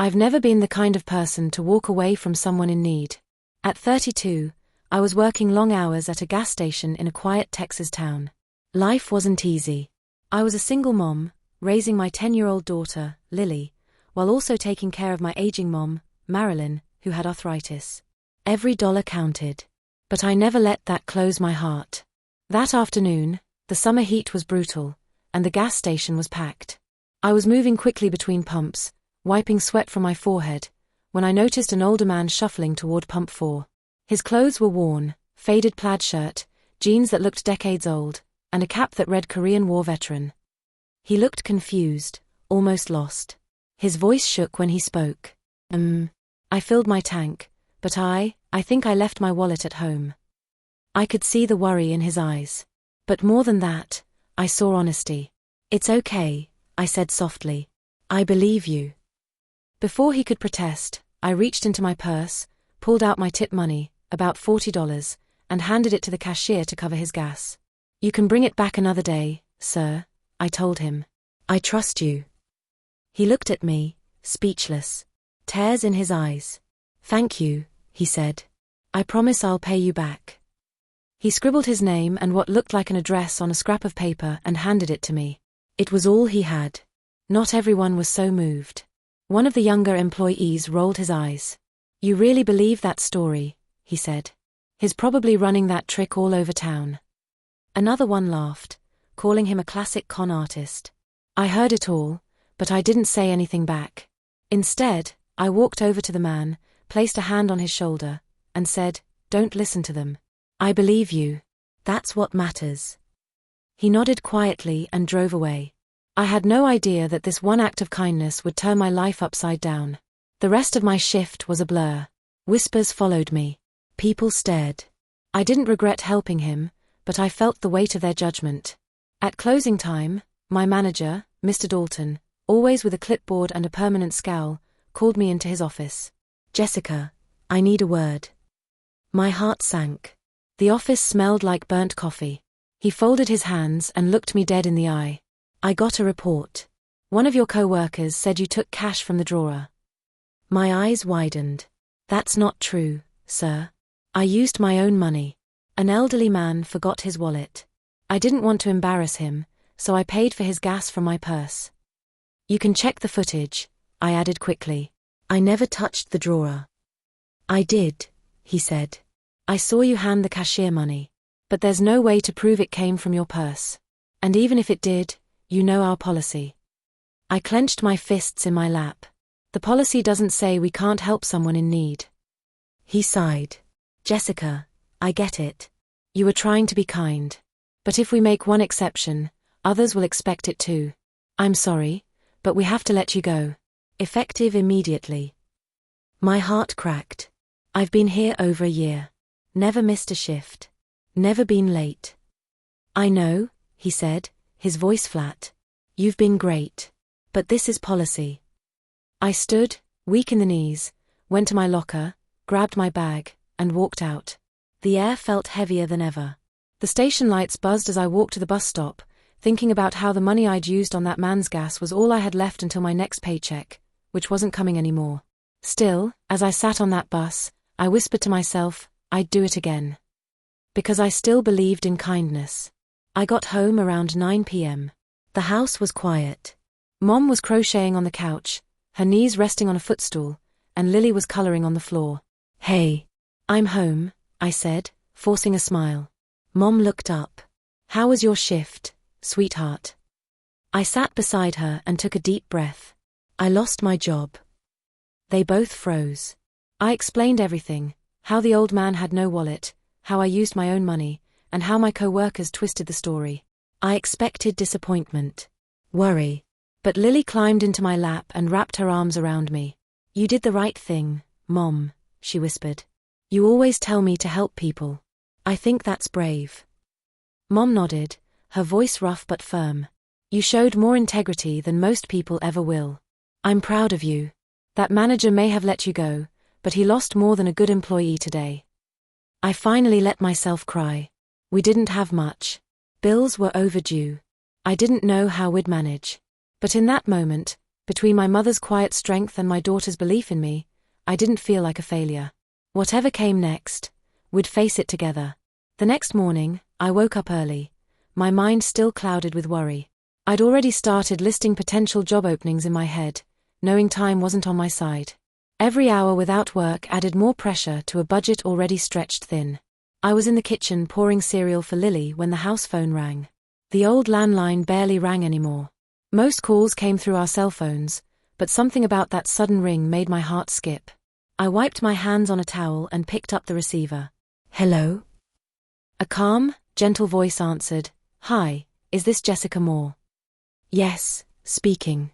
I've never been the kind of person to walk away from someone in need. At 32, I was working long hours at a gas station in a quiet Texas town. Life wasn't easy. I was a single mom, raising my 10-year-old daughter, Lily, while also taking care of my aging mom, Marilyn, who had arthritis. Every dollar counted. But I never let that close my heart. That afternoon, the summer heat was brutal, and the gas station was packed. I was moving quickly between pumps, wiping sweat from my forehead, when I noticed an older man shuffling toward pump 4. His clothes were worn, faded plaid shirt, jeans that looked decades old, and a cap that read Korean War veteran. He looked confused, almost lost. His voice shook when he spoke. I filled my tank, but I think I left my wallet at home. I could see the worry in his eyes. But more than that, I saw honesty. It's okay, I said softly. I believe you. Before he could protest, I reached into my purse, pulled out my tip money, about $40, and handed it to the cashier to cover his gas. You can bring it back another day, sir, I told him. I trust you. He looked at me, speechless. Tears in his eyes. Thank you, he said. I promise I'll pay you back. He scribbled his name and what looked like an address on a scrap of paper and handed it to me. It was all he had. Not everyone was so moved. One of the younger employees rolled his eyes. You really believe that story, he said. He's probably running that trick all over town. Another one laughed, calling him a classic con artist. I heard it all, but I didn't say anything back. Instead, I walked over to the man, placed a hand on his shoulder, and said, Don't listen to them. I believe you. That's what matters. He nodded quietly and drove away. I had no idea that this one act of kindness would turn my life upside down. The rest of my shift was a blur. Whispers followed me. People stared. I didn't regret helping him, but I felt the weight of their judgment. At closing time, my manager, Mr. Dalton, always with a clipboard and a permanent scowl, called me into his office. Jessica, I need a word. My heart sank. The office smelled like burnt coffee. He folded his hands and looked me dead in the eye. I got a report. One of your co-workers said you took cash from the drawer. My eyes widened. That's not true, sir. I used my own money. An elderly man forgot his wallet. I didn't want to embarrass him, so I paid for his gas from my purse. You can check the footage, I added quickly. I never touched the drawer. I did, he said. I saw you hand the cashier money. But there's no way to prove it came from your purse. And even if it did, you know our policy. I clenched my fists in my lap. The policy doesn't say we can't help someone in need. He sighed. Jessica, I get it. You were trying to be kind. But if we make one exception, others will expect it too. I'm sorry, but we have to let you go. Effective immediately. My heart cracked. I've been here over a year. Never missed a shift. Never been late. I know, he said, his voice flat. You've been great. But this is policy. I stood, weak in the knees, went to my locker, grabbed my bag, and walked out. The air felt heavier than ever. The station lights buzzed as I walked to the bus stop, thinking about how the money I'd used on that man's gas was all I had left until my next paycheck, which wasn't coming anymore. Still, as I sat on that bus, I whispered to myself, I'd do it again. Because I still believed in kindness. I got home around 9 p.m. The house was quiet. Mom was crocheting on the couch, her knees resting on a footstool, and Lily was coloring on the floor. Hey. I'm home, I said, forcing a smile. Mom looked up. How was your shift, sweetheart? I sat beside her and took a deep breath. I lost my job. They both froze. I explained everything, how the old man had no wallet, how I used my own money, and how my co-workers twisted the story. I expected disappointment. Worry. But Lily climbed into my lap and wrapped her arms around me. You did the right thing, Mom, she whispered. You always tell me to help people. I think that's brave. Mom nodded, her voice rough but firm. You showed more integrity than most people ever will. I'm proud of you. That manager may have let you go, but he lost more than a good employee today. I finally let myself cry. We didn't have much. Bills were overdue. I didn't know how we'd manage. But in that moment, Between my mother's quiet strength and my daughter's belief in me, I didn't feel like a failure. Whatever came next, we'd face it together. The next morning, I woke up early, my mind still clouded with worry. I'd already started listing potential job openings in my head, knowing time wasn't on my side. Every hour without work added more pressure to a budget already stretched thin. I was in the kitchen pouring cereal for Lily when the house phone rang. The old landline barely rang anymore. Most calls came through our cell phones, but something about that sudden ring made my heart skip. I wiped my hands on a towel and picked up the receiver. "Hello?" A calm, gentle voice answered. "Hi, is this Jessica Moore?" "Yes, speaking."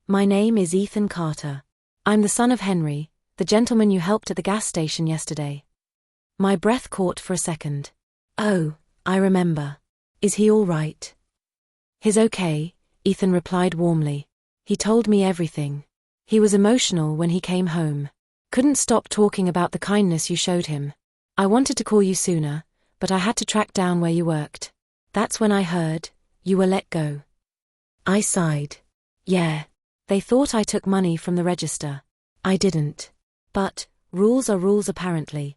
"My name is Ethan Carter. I'm the son of Henry, the gentleman you helped at the gas station yesterday." My breath caught for a second. "Oh, I remember. Is he all right?" "He's okay," Ethan replied warmly. "He told me everything. He was emotional when he came home. Couldn't stop talking about the kindness you showed him. I wanted to call you sooner, but I had to track down where you worked. That's when I heard you were let go." I sighed. "Yeah. They thought I took money from the register. I didn't. But rules are rules apparently."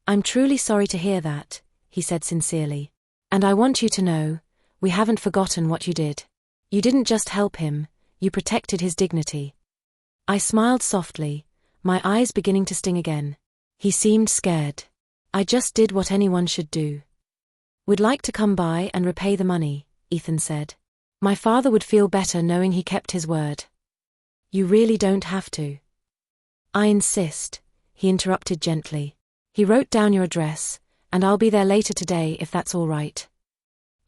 "I'm truly sorry to hear that," he said sincerely. "And I want you to know, we haven't forgotten what you did. You didn't just help him, you protected his dignity." I smiled softly, my eyes beginning to sting again. He seemed scared. "I just did what anyone should do." "Would like to come by and repay the money," Ethan said. "My father would feel better knowing he kept his word." "You really don't have to." "I insist," he interrupted gently. "He wrote down your address, and I'll be there later today if that's all right."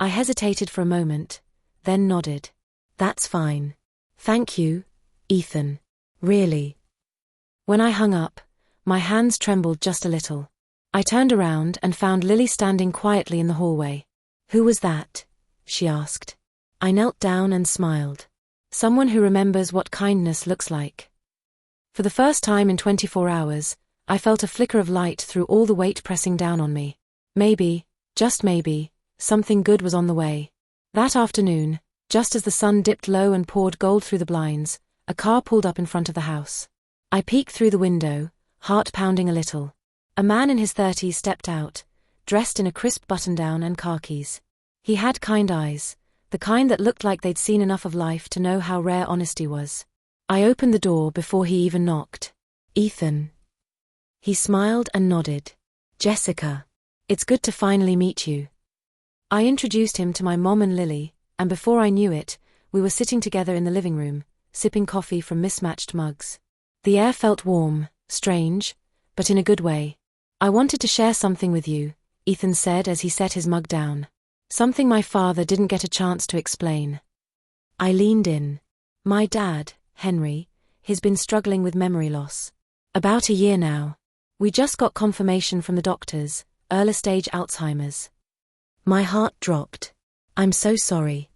I hesitated for a moment, then nodded. "That's fine. Thank you, Ethan. Really." When I hung up, my hands trembled just a little. I turned around and found Lily standing quietly in the hallway. "Who was that?" she asked. I knelt down and smiled. "Someone who remembers what kindness looks like." For the first time in 24 hours, I felt a flicker of light through all the weight pressing down on me. Maybe, just maybe, something good was on the way. That afternoon, just as the sun dipped low and poured gold through the blinds, a car pulled up in front of the house. I peeked through the window, heart pounding a little. A man in his 30s stepped out, dressed in a crisp button-down and khakis. He had kind eyes, the kind that looked like they'd seen enough of life to know how rare honesty was. I opened the door before he even knocked. "Ethan." He smiled and nodded. "Jessica. It's good to finally meet you." I introduced him to my mom and Lily, and before I knew it, we were sitting together in the living room, sipping coffee from mismatched mugs. The air felt warm, strange, but in a good way. "I wanted to share something with you," Ethan said as he set his mug down. "Something my father didn't get a chance to explain." I leaned in. "My dad, Henry, he's been struggling with memory loss. About a year now. We just got confirmation from the doctors, early-stage Alzheimer's." My heart dropped. "I'm so sorry."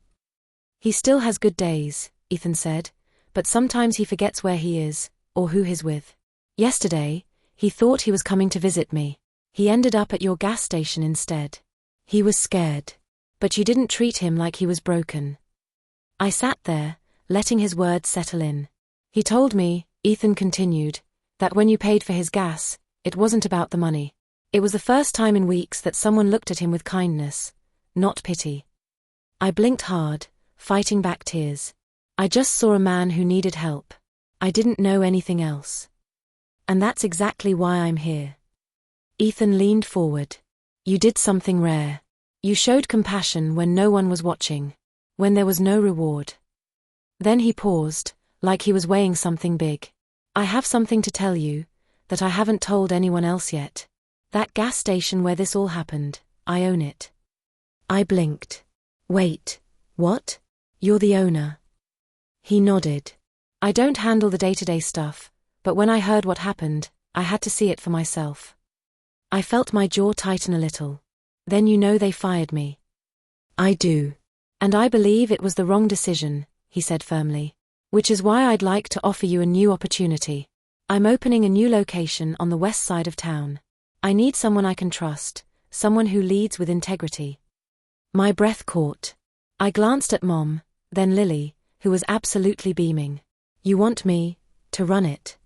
"He still has good days," Ethan said, "but sometimes he forgets where he is, or who he's with. Yesterday, he thought he was coming to visit me. He ended up at your gas station instead. He was scared. But you didn't treat him like he was broken." I sat there, letting his words settle in. "He told me," Ethan continued, "that when you paid for his gas, it wasn't about the money. It was the first time in weeks that someone looked at him with kindness, not pity." I blinked hard, fighting back tears. I just saw a man who needed help. I didn't know anything else. "And that's exactly why I'm here." Ethan leaned forward. "You did something rare. You showed compassion when no one was watching, when there was no reward." Then he paused, like he was weighing something big. "I have something to tell you, that I haven't told anyone else yet. That gas station where this all happened, I own it." I blinked. "Wait, what? You're the owner?" He nodded. "I don't handle the day-to-day stuff, but when I heard what happened, I had to see it for myself." I felt my jaw tighten a little. "Then you know they fired me." "I do. And I believe it was the wrong decision," he said firmly. "Which is why I'd like to offer you a new opportunity. I'm opening a new location on the west side of town. I need someone I can trust, someone who leads with integrity." My breath caught. I glanced at Mom, then Lily, who was absolutely beaming. "You want me to run it?"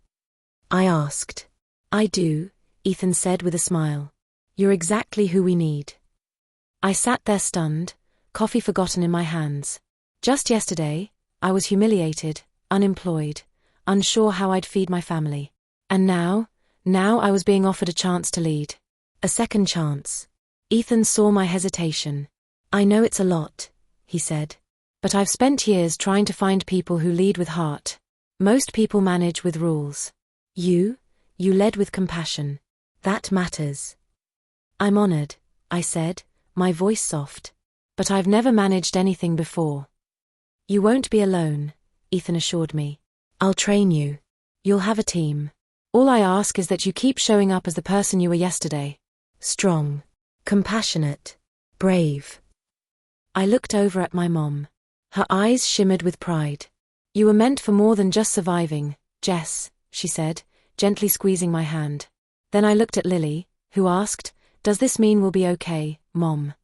I asked. "I do," Ethan said with a smile. "You're exactly who we need." I sat there stunned, coffee forgotten in my hands. Just yesterday, I was humiliated, unemployed, unsure how I'd feed my family. And now I was being offered a chance to lead. A second chance. Ethan saw my hesitation. "I know it's a lot," he said. "But I've spent years trying to find people who lead with heart. Most people manage with rules. You led with compassion. That matters." "I'm honored," I said, my voice soft. "But I've never managed anything before." "You won't be alone," Ethan assured me. "I'll train you. You'll have a team. All I ask is that you keep showing up as the person you were yesterday. Strong, compassionate, brave." I looked over at my mom. Her eyes shimmered with pride. "You were meant for more than just surviving, Jess," she said, gently squeezing my hand. Then I looked at Lily, who asked, "Does this mean we'll be okay, Mom?"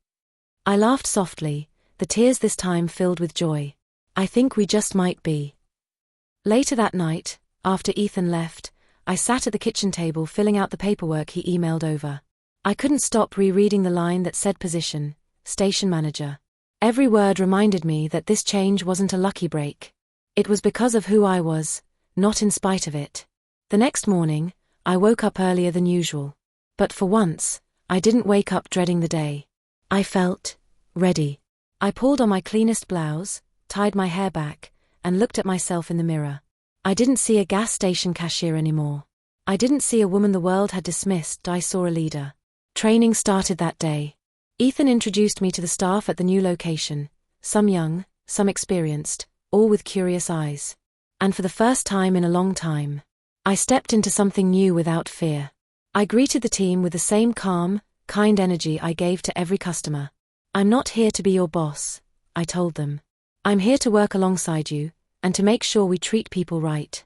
I laughed softly, the tears this time filled with joy. "I think we just might be." Later that night, after Ethan left, I sat at the kitchen table filling out the paperwork he emailed over. I couldn't stop rereading the line that said position, station manager. Every word reminded me that this change wasn't a lucky break. It was because of who I was, not in spite of it. The next morning, I woke up earlier than usual. But for once, I didn't wake up dreading the day. I felt ready. I pulled on my cleanest blouse, tied my hair back, and looked at myself in the mirror. I didn't see a gas station cashier anymore. I didn't see a woman the world had dismissed. I saw a leader. Training started that day. Ethan introduced me to the staff at the new location, some young, some experienced, all with curious eyes. And for the first time in a long time, I stepped into something new without fear. I greeted the team with the same calm, kind energy I gave to every customer. "I'm not here to be your boss," I told them. "I'm here to work alongside you, and to make sure we treat people right."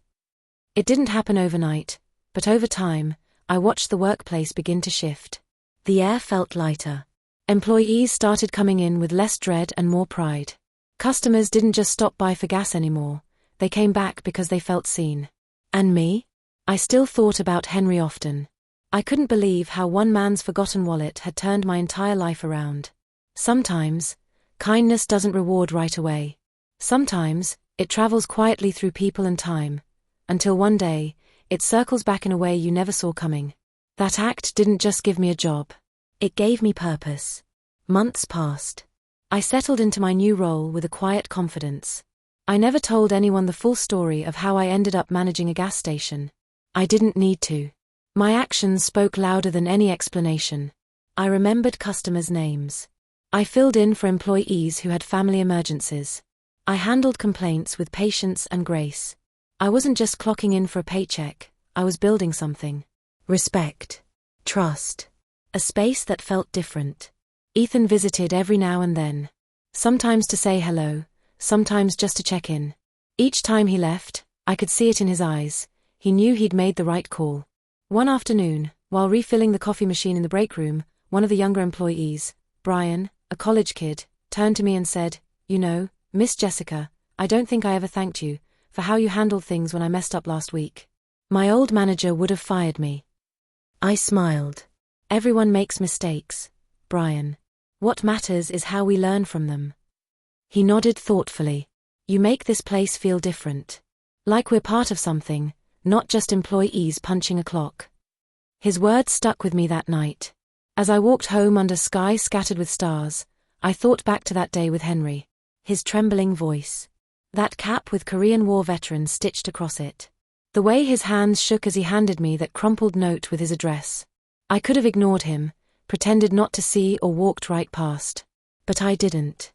It didn't happen overnight, but over time, I watched the workplace begin to shift. The air felt lighter. Employees started coming in with less dread and more pride. Customers didn't just stop by for gas anymore, they came back because they felt seen. And me? I still thought about Henry often. I couldn't believe how one man's forgotten wallet had turned my entire life around. Sometimes, kindness doesn't reward right away. Sometimes, it travels quietly through people and time, until one day, it circles back in a way you never saw coming. That act didn't just give me a job. It gave me purpose. Months passed. I settled into my new role with a quiet confidence. I never told anyone the full story of how I ended up managing a gas station. I didn't need to. My actions spoke louder than any explanation. I remembered customers' names. I filled in for employees who had family emergencies. I handled complaints with patience and grace. I wasn't just clocking in for a paycheck, I was building something. Respect. Trust. A space that felt different. Ethan visited every now and then. Sometimes to say hello, sometimes just to check in. Each time he left, I could see it in his eyes. He knew he'd made the right call. One afternoon, while refilling the coffee machine in the break room, one of the younger employees, Brian, a college kid, turned to me and said, "You know, Miss Jessica, I don't think I ever thanked you for how you handled things when I messed up last week. My old manager would have fired me." I smiled. "Everyone makes mistakes, Brian. What matters is how we learn from them." He nodded thoughtfully. "You make this place feel different. Like we're part of something, not just employees punching a clock." His words stuck with me that night. As I walked home under sky scattered with stars, I thought back to that day with Henry. His trembling voice. That cap with Korean War veterans stitched across it. The way his hands shook as he handed me that crumpled note with his address. I could have ignored him, pretended not to see or walked right past. But I didn't.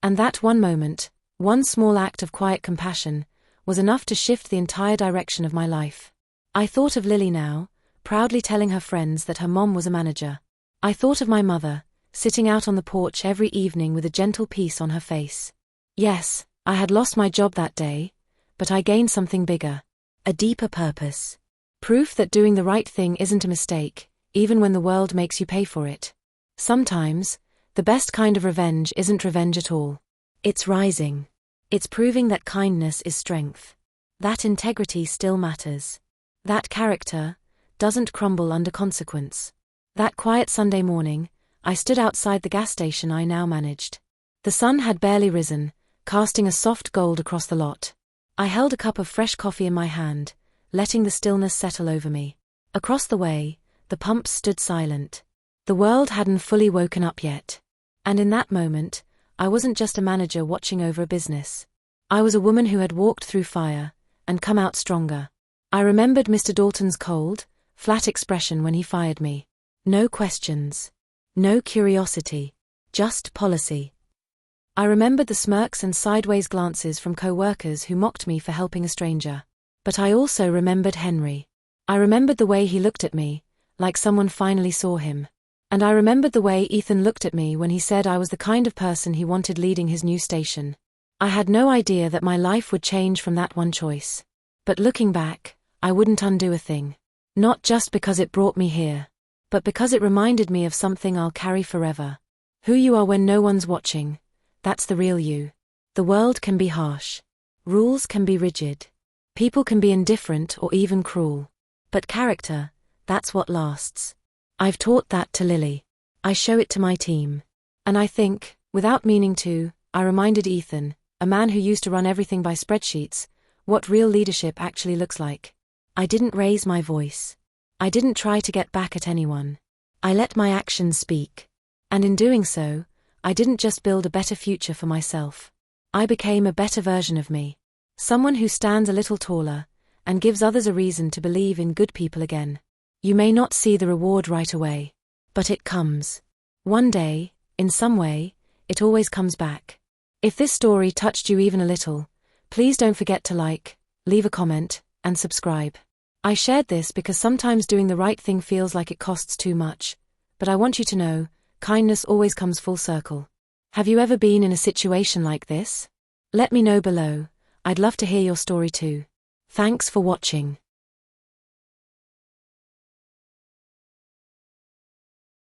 And that one moment, one small act of quiet compassion, was enough to shift the entire direction of my life. I thought of Lily now, proudly telling her friends that her mom was a manager. I thought of my mother, sitting out on the porch every evening with a gentle peace on her face. Yes, I had lost my job that day, but I gained something bigger. A deeper purpose. Proof that doing the right thing isn't a mistake, even when the world makes you pay for it. Sometimes, the best kind of revenge isn't revenge at all. It's rising. It's proving that kindness is strength. That integrity still matters. That character doesn't crumble under consequence. That quiet Sunday morning, I stood outside the gas station I now managed. The sun had barely risen, casting a soft gold across the lot. I held a cup of fresh coffee in my hand, letting the stillness settle over me. Across the way, the pumps stood silent. The world hadn't fully woken up yet. And in that moment, I wasn't just a manager watching over a business. I was a woman who had walked through fire and come out stronger. I remembered Mr. Dalton's cold, flat expression when he fired me. No questions. No curiosity. Just policy. I remembered the smirks and sideways glances from co-workers who mocked me for helping a stranger. But I also remembered Henry. I remembered the way he looked at me, like someone finally saw him. And I remembered the way Ethan looked at me when he said I was the kind of person he wanted leading his new station. I had no idea that my life would change from that one choice. But looking back, I wouldn't undo a thing. Not just because it brought me here, but because it reminded me of something I'll carry forever. Who you are when no one's watching, that's the real you. The world can be harsh. Rules can be rigid. People can be indifferent or even cruel. But character, that's what lasts. I've taught that to Lily. I show it to my team. And I think, without meaning to, I reminded Ethan, a man who used to run everything by spreadsheets, what real leadership actually looks like. I didn't raise my voice. I didn't try to get back at anyone. I let my actions speak. And in doing so, I didn't just build a better future for myself. I became a better version of me. Someone who stands a little taller, and gives others a reason to believe in good people again. You may not see the reward right away. But it comes. One day, in some way, it always comes back. If this story touched you even a little, please don't forget to like, leave a comment, and subscribe. I shared this because sometimes doing the right thing feels like it costs too much. But I want you to know, kindness always comes full circle. Have you ever been in a situation like this? Let me know below. I'd love to hear your story too. Thanks for watching.